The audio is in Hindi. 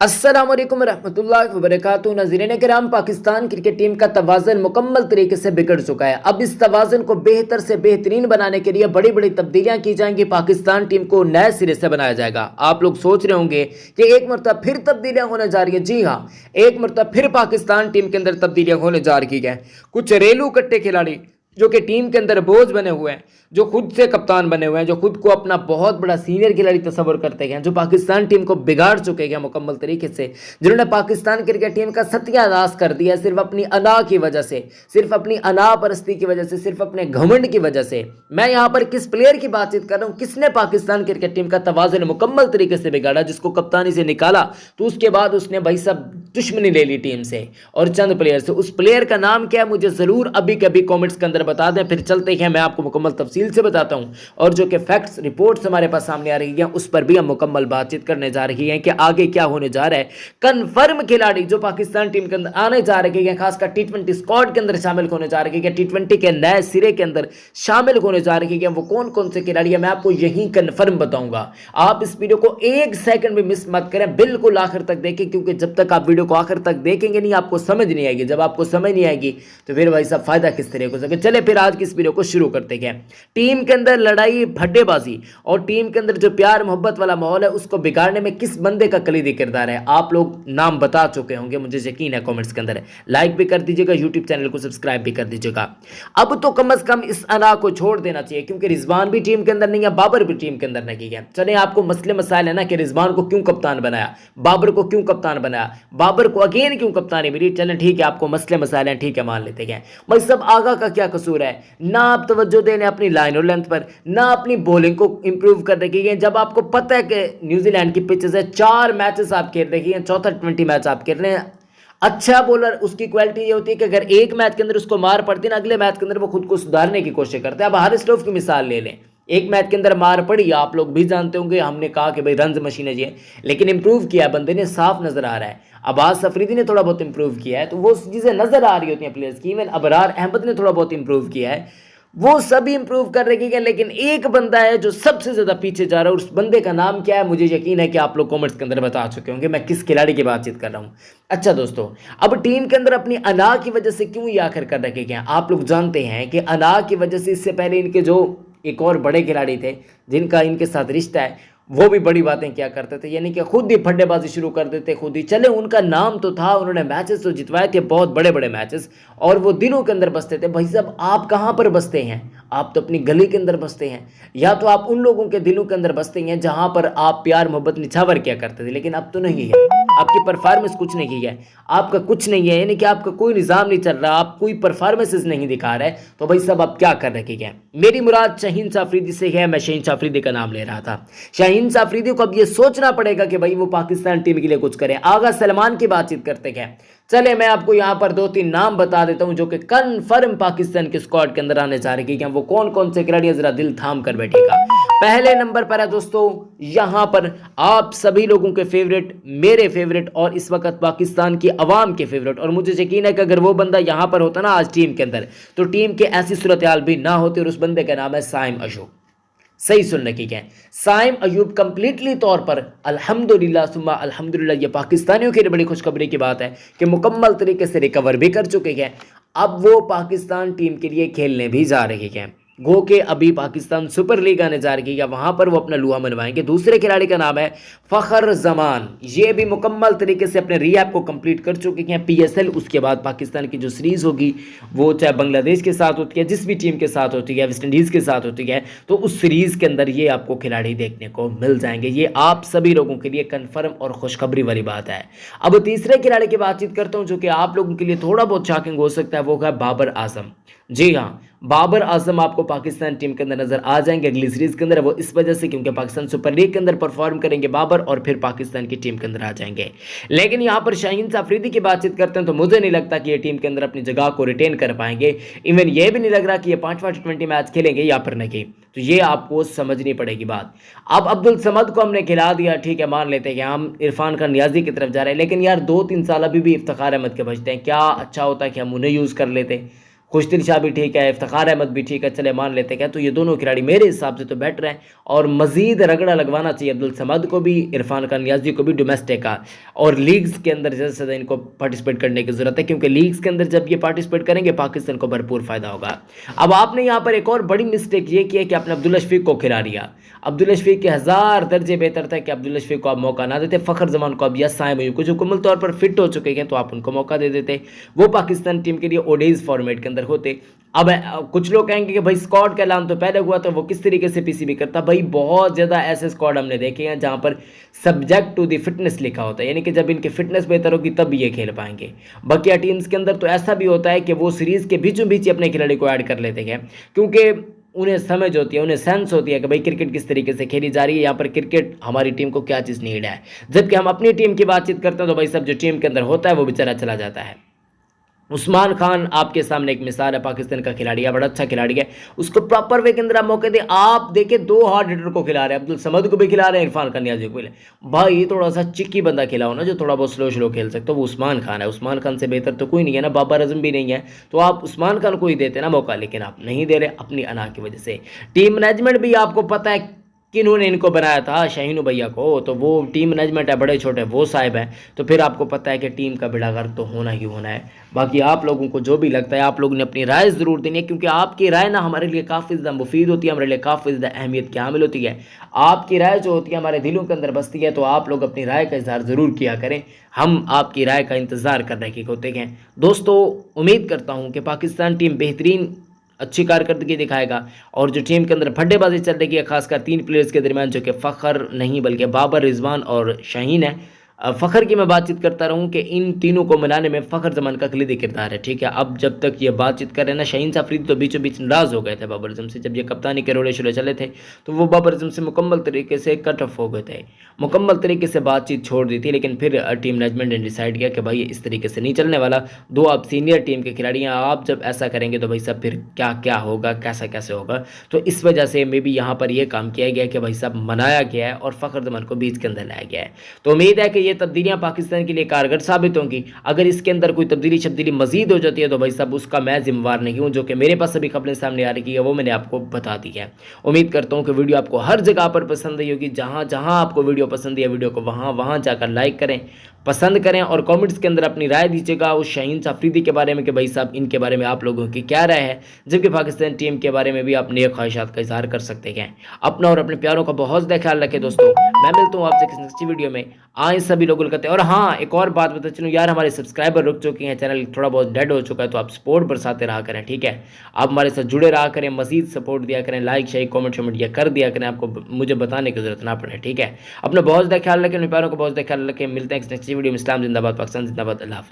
अस्सलाम वालेकुम रहमतुल्लाहि व बरकातुहू। नाज़रीन किराम, पाकिस्तान क्रिकेट टीम का तवाज़ुन मुकम्मल तरीके से बिगड़ चुका है। अब इस तवाज़ुन को बेहतर से बेहतरीन बनाने के लिए बड़ी बड़ी तब्दीलियां की जाएंगी। पाकिस्तान टीम को नए सिरे से बनाया जाएगा। आप लोग सोच रहे होंगे कि एक मरतबा फिर तब्दीलियां होने जा रही है। जी हाँ, एक मरतबा फिर पाकिस्तान टीम के अंदर तब्दीलियां होने जा रही है। कुछ रेलू कट्टे खिलाड़ी जो कि टीम के अंदर बोझ बने हुए हैं, जो खुद से कप्तान बने हुए हैं, जो खुद को अपना बहुत बड़ा सीनियर खिलाड़ी तस्वर करते हैं, जो पाकिस्तान टीम को बिगाड़ चुके हैं मुकम्मल तरीके से, जिन्होंने पाकिस्तान क्रिकेट टीम का सत्यानाश कर दिया सिर्फ अपनी अना की वजह से, सिर्फ अपनी अना परस्ती की वजह से, सिर्फ अपने घमंड की वजह से। मैं यहाँ पर किस प्लेयर की बातचीत कर रहा हूँ, किसने पाकिस्तान क्रिकेट टीम का तवाज़ुन मुकम्मल तरीके से बिगाड़ा, जिसको कप्तानी से निकाला तो उसके बाद उसने भाई सब दुश्मनी ले ली टीम से और चंद प्लेयर से। उस प्लेयर का नाम क्या है मुझे ज़रूर अभी कभी कॉमेंट्स के अंदर बता दें, फिर चलते हैं, मैं आपको मुकम्मल तफसील से बताता हूं। और जो कि फैक्ट्स रिपोर्ट्स हमारे पास सामने आ रही हैं उस पर भी हम मुकम्मल बातचीत करने जा रही हैं कि आगे क्या होने जा रहा है। कन्फर्म खिलाड़ी जो पाकिस्तान टीम के अंदर आने जा रहे हैं, खासकर T20 स्क्वाड के अंदर शामिल होने जा रहे हैं, T20 के नए सिरे के अंदर शामिल होने जा रहे हैं, वो कौन कौन से खिलाड़ी है मैं आपको यही कन्फर्म बताऊंगा। आप इस वीडियो को एक सेकंड भी मिस मत करें, बिल्कुल आखिर तक देखें, क्योंकि जब तक आप वीडियो को आखिर तक देखेंगे नहीं आपको समझ नहीं आएगी। जब आपको समझ नहीं आएगी तो फिर भाई साहब फायदा किस तरह हो सके। चले फिर आज की इस वीडियो को शुरू करते हैं। टीम के अंदर लड़ाई फड्डेबाजी और टीम के अंदर जो प्यार मोहब्बत वाला माहौल है उसको बिगाड़ने में किस बंदे का कलीदी किरदार है, आप लोग नाम बता चुके होंगे, मुझे यकीन है। कमेंट्स के अंदर लाइक भी कर दीजिएगा, यूट्यूब चैनल को सब्सक्राइब भी कर दीजिएगा। अब तो कम से कम इस अना को छोड़ देना चाहिए, क्योंकि रिजवान भी टीम के अंदर नहीं है, बाबर भी टीम के अंदर नहीं है। चले आपको मसले मसाइल है ना कि रिजवान को क्यों कप्तान बनाया, बाबर को क्यों कप्तान बनाया, बाबर को अगेन क्यों कप्तानी मिली। चलें ठीक है, आपको मसले मसाइल हैं, ठीक है, मान लेते हैं। भाई सब आगा का क्या कसूर है, ना आप तवज्जो देने अपनी लाइन और लेंथ पर, ना अपनी बॉलिंग को इंप्रूव कर रखी है। जब आपको पता है कि न्यूजीलैंड की पिचेस है, 4 मैचेस आप खेल रही हैं, चौथा T20 मैच आप खेल रहे हैं। अच्छा बॉलर उसकी क्वालिटी ये होती है कि अगर एक मैच के अंदर उसको मार पड़ती है ना, अगले मैच के अंदर वो खुद को सुधारने की कोशिश करते हैं। अब हारिस रऊफ की मिसाल ले लें, एक मैच के अंदर मार पड़ी, आप लोग भी जानते होंगे, हमने कहा कि भाई रंज मशीन है जी, लेकिन इंप्रूव किया बंदे ने, साफ नजर आ रहा है। अब्बास अफरीदी ने थोड़ा बहुत इंप्रूव किया है, तो वो चीज़ें नजर आ रही होती हैं प्लेयर्स की। इवन अबरार अहमद ने थोड़ा बहुत इंप्रूव किया है, वो सभी इंप्रूव कर रहे हैं, लेकिन एक बंदा है जो सबसे ज्यादा पीछे जा रहा है। उस बंदे का नाम क्या है मुझे यकीन है कि आप लोग कमेंट्स के अंदर बता चुके होंगे मैं किस खिलाड़ी की बातचीत कर रहा हूं। अच्छा दोस्तों, अब टीम के अंदर अपनी अना की वजह से क्यों ये आखिर कर रखे हैं, आप लोग जानते हैं कि अना की वजह से इससे पहले इनके जो एक और बड़े खिलाड़ी थे जिनका इनके साथ रिश्ता है, वो भी बड़ी बातें क्या करते थे, यानी कि खुद ही फड्डेबाजी शुरू कर देते खुद ही। चले उनका नाम तो था, उन्होंने मैचेस तो जितवाए थे, बहुत बड़े बड़े मैचेस, और वो दिलों के अंदर बसते थे। भाई साहब आप कहाँ पर बसते हैं, आप तो अपनी गली के अंदर बसते हैं, या तो आप उन लोगों के दिलों के अंदर बसते हैं जहां पर आप प्यार मोहब्बत निछावर किया करते थे, लेकिन अब तो नहीं है। आपकी परफॉर्मेंस कुछ नहीं है, आपका कुछ नहीं है, यानी कि आपका कोई निज़ाम नहीं चल रहा, आप कोई परफॉर्मेंसेस नहीं दिखा रहे, तो भाई साहब आप क्या कर रखे हैं। मेरी मुराद शाहीन अफरीदी से है, मैं शाहीन अफरीदी का नाम ले रहा था। शाहीन अफरीदी को अब ये सोचना पड़ेगा कि भाई वो पाकिस्तान टीम के लिए कुछ करे। आगा सलमान की बातचीत करते हैं। चले मैं आपको यहां पर 2-3 नाम बता देता हूं जो कि कन्फर्म पाकिस्तान के स्क्वाड के अंदर आने जा रहे हैं। वो कौन कौन से खिलाड़ी, जरा दिल थाम कर बैठेगा। पहले नंबर पर है दोस्तों, यहां पर आप सभी लोगों के फेवरेट, मेरे फेवरेट और इस वक्त पाकिस्तान की अवाम के फेवरेट, और मुझे यकीन है कि अगर वो बंदा यहां पर होता ना आज टीम के अंदर, तो टीम के ऐसी सूरत हाल भी ना होती। और उस बंदे का नाम है साइम अयूब। सही सुन रखी है, साइम अयूब कंप्लीटली तौर पर अल्हम्दुलिल्लाह सुम्मा अल्हम्दुलिल्लाह, ये पाकिस्तानियों की बड़ी खुशखबरी की बात है कि मुकम्मल तरीके से रिकवर भी कर चुके हैं। अब वो पाकिस्तान टीम के लिए खेलने भी जा रहे हैं। गो के अभी पाकिस्तान सुपर लीग आने जा रही है, वहां पर वो अपना लूहा मनवाएंगे। दूसरे खिलाड़ी का नाम है फखर जमान, ये भी मुकम्मल तरीके से अपने रीहैब को कंप्लीट कर चुके हैं। PSL उसके बाद पाकिस्तान की जो सीरीज होगी, वो चाहे बांग्लादेश के साथ होती है, जिस भी टीम के साथ होती है, वेस्ट इंडीज़ के साथ होती है, तो उस सीरीज के अंदर ये आपको खिलाड़ी देखने को मिल जाएंगे। ये आप सभी लोगों के लिए कन्फर्म और खुशखबरी वाली बात है। अब तीसरे खिलाड़ी की बातचीत करता हूँ जो कि आप लोगों के लिए थोड़ा बहुत शॉकिंग हो सकता है, वो है बाबर आजम। जी हाँ, बाबर आजम आपको पाकिस्तान टीम के अंदर नजर आ जाएंगे अगली सीरीज के अंदर। वो इस वजह से क्योंकि पाकिस्तान सुपर लीग के अंदर परफॉर्म करेंगे बाबर, और फिर पाकिस्तान की टीम के अंदर आ जाएंगे। लेकिन यहां पर शाहीन अफरीदी की बातचीत करते हैं तो मुझे नहीं लगता कि ये टीम के अंदर अपनी जगह को रिटेन कर पाएंगे। इवन ये भी नहीं लग रहा कि ये 5वां T20 मैच खेलेंगे या फिर नहीं, तो ये आपको समझनी पड़ेगी बात। अब अब्दुल समद को हमने खिला दिया, ठीक है, मान लेते हैं कि हम इरफान खान नियाजी की तरफ जा रहे हैं, लेकिन यार 2-3 साल अभी भी इफ्तिखार अहमद के बचते हैं। क्या अच्छा होता है कि हम उन्हें यूज़ कर लेते, खुशदिल शाह भी ठीक है, इफ्तिखार अहमद भी ठीक है, चले मान लेते हैं, तो ये दोनों खिलाड़ी मेरे हिसाब से तो बेटर हैं और मजीद रगड़ा लगवाना चाहिए अब्दुल समद को भी, इरफान खान नियाजी को भी डोमेस्टिक का, और लीग्स के अंदर ज़्यादा से ज़्यादा इनको पार्टिसिपेट करने की ज़रूरत है, क्योंकि लीग्स के अंदर जब ये पार्टिसिपेट करेंगे पाकिस्तान को भरपूर फ़ायदा होगा। अब आपने यहाँ पर एक और बड़ी मिस्टेक ये की है कि आपने अब्दुल्ला शफीक को खिला दिया। अब्दुल्ला शफीक के 1000 दर्जे बेहतर था कि अब्दुल्ला शफीक को आप मौका ना देते, फ़खर जमान को अब यस आए हुए कुछ मुकम्मल तौर पर फिट हो चुके हैं तो आप उनको मौका दे देते, वो पाकिस्तान टीम के लिए ओडीज फॉर्मेट के अंदर होते। अब कुछ लोग कहेंगे कि भाई स्क्वाड का ऐलान तो पहले हुआ था, वो किस तरीके से पीसीबी करता। भाई बहुत ज़्यादा ऐसे स्क्वाड हमने देखे हैं जहां पर सब्जेक्ट टू द फिटनेस लिखा होता है, यानी कि जब इनकी फिटनेस बेहतर होगी तब ये खेल पाएंगे। बकिया टीम्स के अंदर तो ऐसा भी होता है कि वो सीरीज़ के बीचों बीच अपने खिलाड़ी को ऐड कर लेते हैं, क्योंकि उन्हें समझ होती है, उन्हें सेंस होती है कि भाई क्रिकेट किस तरीके से खेली जा रही है, यहाँ पर क्रिकेट हमारी टीम को क्या चीज़ नीड है। जबकि हम अपनी टीम की बातचीत करते हैं तो भाई सब जो टीम के अंदर होता है वो बेचारा चला जाता है। उस्मान खान आपके सामने एक मिसाल है, पाकिस्तान का खिलाड़ी है, बड़ा अच्छा खिलाड़ी है, उसको प्रॉपर वे के अंदर आप मौके दे। आप देखिए 2 हार्ड हिटर को खिला रहे हैं, अब्दुल समद को भी खिला रहे हैं, इरफान खान नियाजी को भी। भाई थोड़ा सा चिक्की बंदा खिलाओ ना, जो थोड़ा बहुत स्लो खेल सकते हो, वो उस्मान खान है। उस्मान खान से बेहतर तो कोई नहीं है ना, बाबर आजम भी नहीं है, तो आप उस्मान खान को ही देते ना मौका, लेकिन आप नहीं दे रहे अपनी अना की वजह से। टीम मैनेजमेंट भी आपको पता है किन्होंने इनको बनाया था, शाहीन भैया को, तो वो टीम मैनेजमेंट है, बड़े छोटे वो साहिब हैं, तो फिर आपको पता है कि टीम का बेड़ागर्क तो होना ही होना है। बाकी आप लोगों को जो भी लगता है आप लोगों ने अपनी राय ज़रूर देनी है, क्योंकि आपकी राय ना हमारे लिए काफ़ी ज़्यादा मुफीद होती है, हमारे लिए काफ़ी ज़्यादा अहमियत की हामिल होती है। आपकी राय जो होती है हमारे दिलों के अंदर बसती है, तो आप लोग अपनी राय का इज़हार ज़रूर किया करें, हम आपकी राय का इंतज़ार कर रहे होते हैं। दोस्तों उम्मीद करता हूँ कि पाकिस्तान टीम बेहतरीन अच्छी कारकर्दगी दिखाएगा, और जो टीम के अंदर फड्डेबाजी चल रही है खासकर 3 प्लेयर्स के दरमियान, जो कि फ़खर नहीं बल्कि बाबर, रिजवान और शाहीन है। फ़खर की मैं बातचीत करता रहूं कि इन तीनों को मिलाने में फ़खर जमान का कलीदी किरदार है, ठीक है। अब जब तक ये बातचीत कर रहे हैं ना, शाहीन अफरीदी तो बीचों बीच नाराज़ हो गए थे बाबर आजम से, जब ये कप्तानी के रोले शोले चले थे तो वो बाबर आजम से मुकम्मल तरीके से कट ऑफ हो गए थे, मुकम्मल तरीके से बातचीत छोड़ दी थी। लेकिन फिर टीम मैनेजमेंट ने डिसाइड किया कि भाई इस तरीके से नहीं चलने वाला, 2 आप सीनियर टीम के खिलाड़ी हैं, आप जब ऐसा करेंगे तो भाई साहब फिर क्या क्या होगा, कैसा कैसे होगा। तो इस वजह से मे बी यहाँ पर यह काम किया गया कि भाई साहब मनाया गया है और फ़खर जमान को बीच के अंदर लाया गया है। तो उम्मीद है कि ये तब्दीलियाँ पाकिस्तान के लिए कारगर साबित होंगी। अगर इसके अंदर कोई तब्दीली मजीद हो जाती है तो भाई साहब उसका मैं जिम्मेवार नहीं हूं, जो कि मेरे पास अभी खबरें सामने आ रही है वो मैंने आपको बता दी है। उम्मीद करता हूं कि वीडियो आपको हर जगह पर पसंद आई होगी, जहां जहां आपको वीडियो पसंद है वीडियो को वहां जाकर लाइक करें, पसंद करें और कमेंट्स के अंदर अपनी राय दीजिएगा उस शाहीन अफरीदी के बारे में कि भाई साहब इनके बारे में आप लोगों की क्या राय है, जबकि पाकिस्तान टीम के बारे में भी आप नए ख्वाहिशात का इजहार कर सकते हैं। अपना और अपने प्यारों का बहुत ज़्यादा ख्याल रखें दोस्तों। मैं मिलता हूँ आपसे किसी नेक्स्ट वीडियो में। आए सभी लोगों कहते हैं। और हाँ, एक और बात बता चलूँ यार, हमारे सब्सक्राइबर रुक चुके हैं, चैनल थोड़ा बहुत डेड हो चुका है, तो आप सपोर्ट बरसाते रहा करें, ठीक है। आप हमारे साथ जुड़े रहा करें, मजीद सपोर्ट दिया करें, लाइक शेयर कमेंट शमेंट या कर दिया करें, आपको मुझे बताने की जरूरत ना पड़े, ठीक है। अपना बहुत ज़्यादा ख्याल रखें, अपने प्यारों का बहुत ज़्यादा ख्याल रखें। मिलते हैं नेक्स्ट वीडियो में। इस्लाम जिंदाबाद, पाकिस्तान जिंदाबाद, अल्लाह हाफ़िज़।